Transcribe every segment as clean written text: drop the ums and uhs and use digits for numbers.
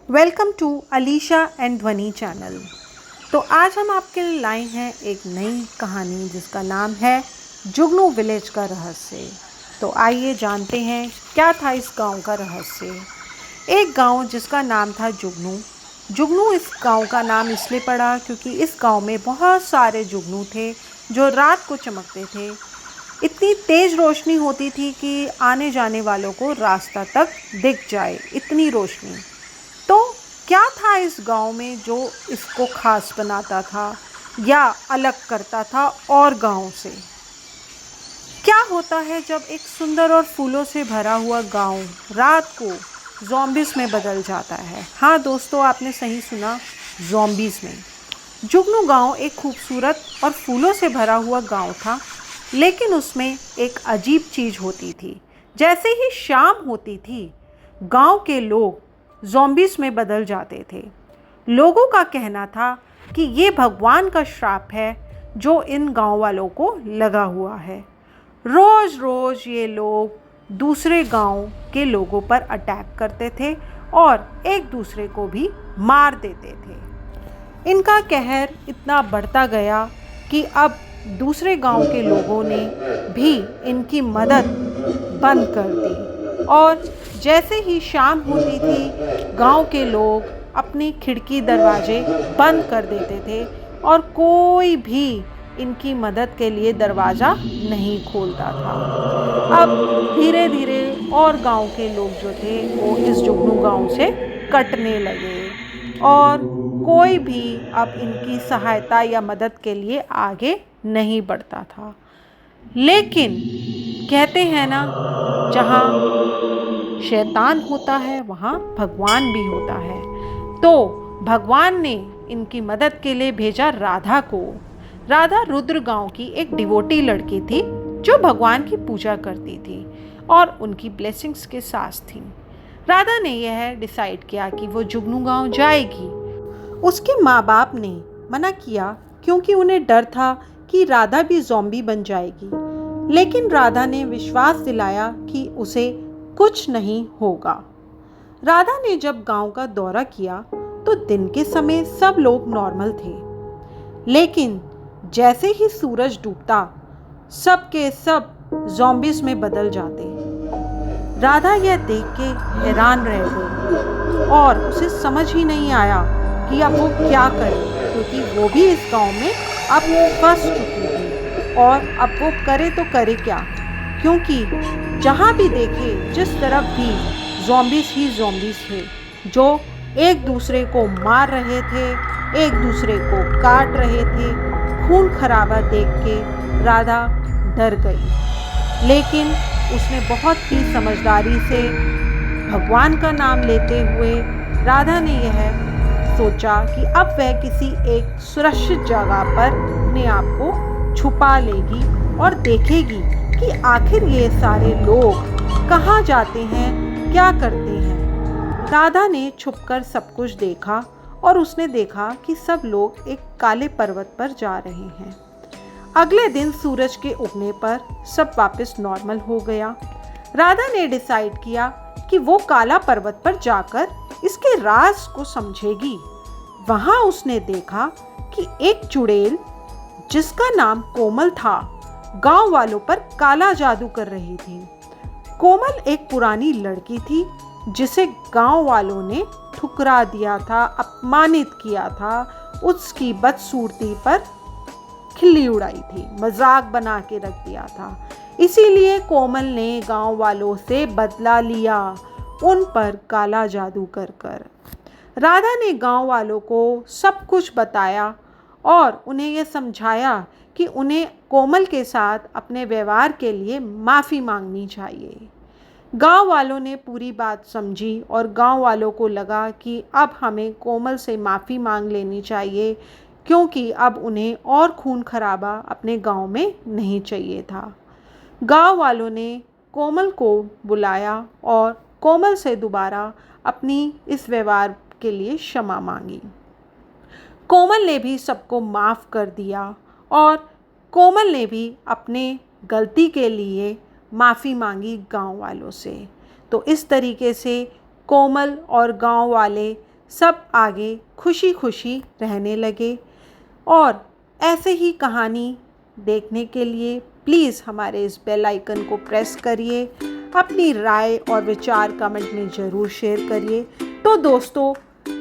Welcome to Alisha and ध्वनि channel. तो आज हम आपके लिए लाए हैं एक नई कहानी जिसका नाम है जुगनू विलेज का रहस्य। तो आइए जानते हैं क्या था इस गांव का रहस्य। एक गांव जिसका नाम था जुगनू। जुगनू इस गांव का नाम इसलिए पड़ा क्योंकि इस गांव में बहुत सारे जुगनू थे जो रात को चमकते थे। इतनी तेज़ रोशनी होती थी कि आने जाने वालों को रास्ता तक दिख जाए, इतनी रोशनी। तो क्या था इस गांव में जो इसको खास बनाता था या अलग करता था और गांव से? क्या होता है जब एक सुंदर और फूलों से भरा हुआ गांव रात को ज़ॉम्बीज़ में बदल जाता है? हाँ दोस्तों, आपने सही सुना, ज़ॉम्बीज़ में। जुगनू गांव एक खूबसूरत और फूलों से भरा हुआ गांव था, लेकिन उसमें एक अजीब चीज़ होती थी। जैसे ही शाम होती थी, गांव के लोग ज़ॉम्बीज़ में बदल जाते थे। लोगों का कहना था कि ये भगवान का श्राप है जो इन गांव वालों को लगा हुआ है। रोज़ रोज़ ये लोग दूसरे गांव के लोगों पर अटैक करते थे और एक दूसरे को भी मार देते थे। इनका कहर इतना बढ़ता गया कि अब दूसरे गांव के लोगों ने भी इनकी मदद बंद कर दी और जैसे ही शाम होती थी, गांव के लोग अपनी खिड़की दरवाजे बंद कर देते थे और कोई भी इनकी मदद के लिए दरवाज़ा नहीं खोलता था। अब धीरे धीरे और गांव के लोग जो थे वो इस जुगनू गांव से कटने लगे और कोई भी अब इनकी सहायता या मदद के लिए आगे नहीं बढ़ता था। लेकिन कहते हैं ना, जहाँ शैतान होता है वहाँ भगवान भी होता है। तो भगवान ने इनकी मदद के लिए भेजा राधा को। राधा रुद्र गांव की एक डिवोटी लड़की थी जो भगवान की पूजा करती थी और उनकी ब्लेसिंग्स के साथ थी। राधा ने यह डिसाइड किया कि वो जुगनू गांव जाएगी। उसके माँ बाप ने मना किया क्योंकि उन्हें डर था कि राधा भी ज़ॉम्बी बन जाएगी, लेकिन राधा ने विश्वास दिलाया कि उसे कुछ नहीं होगा। राधा ने जब गांव का दौरा किया तो दिन के समय सब लोग नॉर्मल थे, लेकिन जैसे ही सूरज डूबता सब के सब ज़ॉम्बीज़ में बदल जाते। राधा यह देख के हैरान रह गई और उसे समझ ही नहीं आया कि अब वो क्या करे, क्योंकि वो भी इस गांव में अब फंस चुकी थी और अब वो करे तो करे क्या, क्योंकि जहाँ भी देखे जिस तरफ भी ज़ॉम्बीज़ ही ज़ॉम्बीज़ थे जो एक दूसरे को मार रहे थे, एक दूसरे को काट रहे थे। खून खराबा देख के राधा डर गई, लेकिन उसने बहुत ही समझदारी से भगवान का नाम लेते हुए राधा ने यह सोचा कि अब वह किसी एक सुरक्षित जगह पर अपने आप को छुपा लेगी और देखेगी कि आखिर ये सारे लोग कहाँ जाते हैं, क्या करते हैं। राधा ने छुपकर सब कुछ देखा और उसने देखा कि सब लोग एक काले पर्वत पर जा रहे हैं। अगले दिन सूरज के उगने पर सब वापस नॉर्मल हो गया। राधा ने डिसाइड किया कि वो काला पर्वत पर जाकर इसके राज को समझेगी। वहां उसने देखा कि एक चुड़ैल जिसका नाम कोमल था गांव वालों पर काला जादू कर रही थी। कोमल एक पुरानी लड़की थी जिसे गांव वालों ने ठुकरा दिया था, अपमानित किया था, उसकी बदसूरती पर खिल्ली उड़ाई थी, मजाक बना के रख दिया था। इसीलिए कोमल ने गांव वालों से बदला लिया, उन पर काला जादू कर कर। राधा ने गांव वालों को सब कुछ बताया और उन्हें यह समझाया कि उन्हें कोमल के साथ अपने व्यवहार के लिए माफ़ी मांगनी चाहिए। गांव वालों ने पूरी बात समझी और गांव वालों को लगा कि अब हमें कोमल से माफ़ी मांग लेनी चाहिए, क्योंकि अब उन्हें और खून खराबा अपने गांव में नहीं चाहिए था। गांव वालों ने कोमल को बुलाया और कोमल से दोबारा अपनी इस व्यवहार के लिए क्षमा मांगी। कोमल ने भी सबको माफ़ कर दिया और कोमल ने भी अपने गलती के लिए माफ़ी मांगी गांव वालों से। तो इस तरीके से कोमल और गांव वाले सब आगे खुशी खुशी रहने लगे। और ऐसे ही कहानी देखने के लिए प्लीज़ हमारे इस बेल आइकन को प्रेस करिए। अपनी राय और विचार कमेंट में ज़रूर शेयर करिए। तो दोस्तों,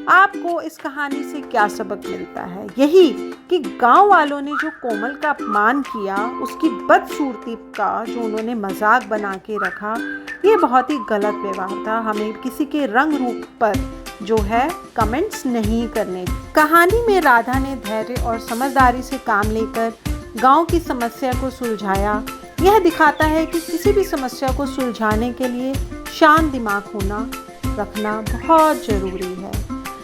आपको इस कहानी से क्या सबक मिलता है? यही कि गांव वालों ने जो कोमल का अपमान किया, उसकी बदसूरती का जो उन्होंने मजाक बना के रखा, ये बहुत ही गलत व्यवहार था। हमें किसी के रंग रूप पर जो है कमेंट्स नहीं करने। कहानी में राधा ने धैर्य और समझदारी से काम लेकर गांव की समस्या को सुलझाया। यह दिखाता है कि किसी भी समस्या को सुलझाने के लिए शांत दिमाग रखना बहुत ज़रूरी है।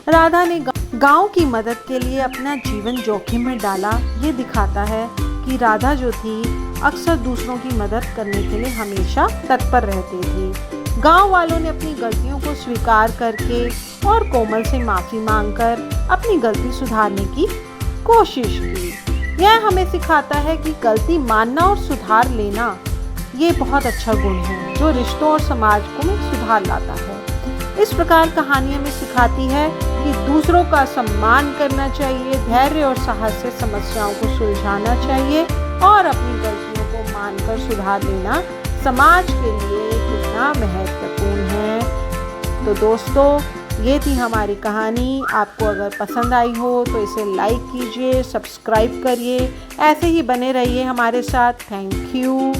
राधा ने गांव की मदद के लिए अपना जीवन जोखिम में डाला। ये दिखाता है कि राधा जो थी अक्सर दूसरों की मदद करने के लिए हमेशा तत्पर रहती थी। गांव वालों ने अपनी गलतियों को स्वीकार करके और कोमल से माफ़ी मांगकर अपनी गलती सुधारने की कोशिश की। यह हमें सिखाता है कि गलती मानना और सुधार लेना ये बहुत अच्छा गुण है जो रिश्तों और समाज को में सुधार लाता है। इस प्रकार कहानी हमें सिखाती है कि दूसरों का सम्मान करना चाहिए, धैर्य और साहस से समस्याओं को सुलझाना चाहिए और अपनी गलतियों को मानकर सुधार लेना समाज के लिए कितना महत्वपूर्ण है। तो दोस्तों, ये थी हमारी कहानी। आपको अगर पसंद आई हो तो इसे लाइक कीजिए, सब्सक्राइब करिए। ऐसे ही बने रहिए हमारे साथ। Thank you.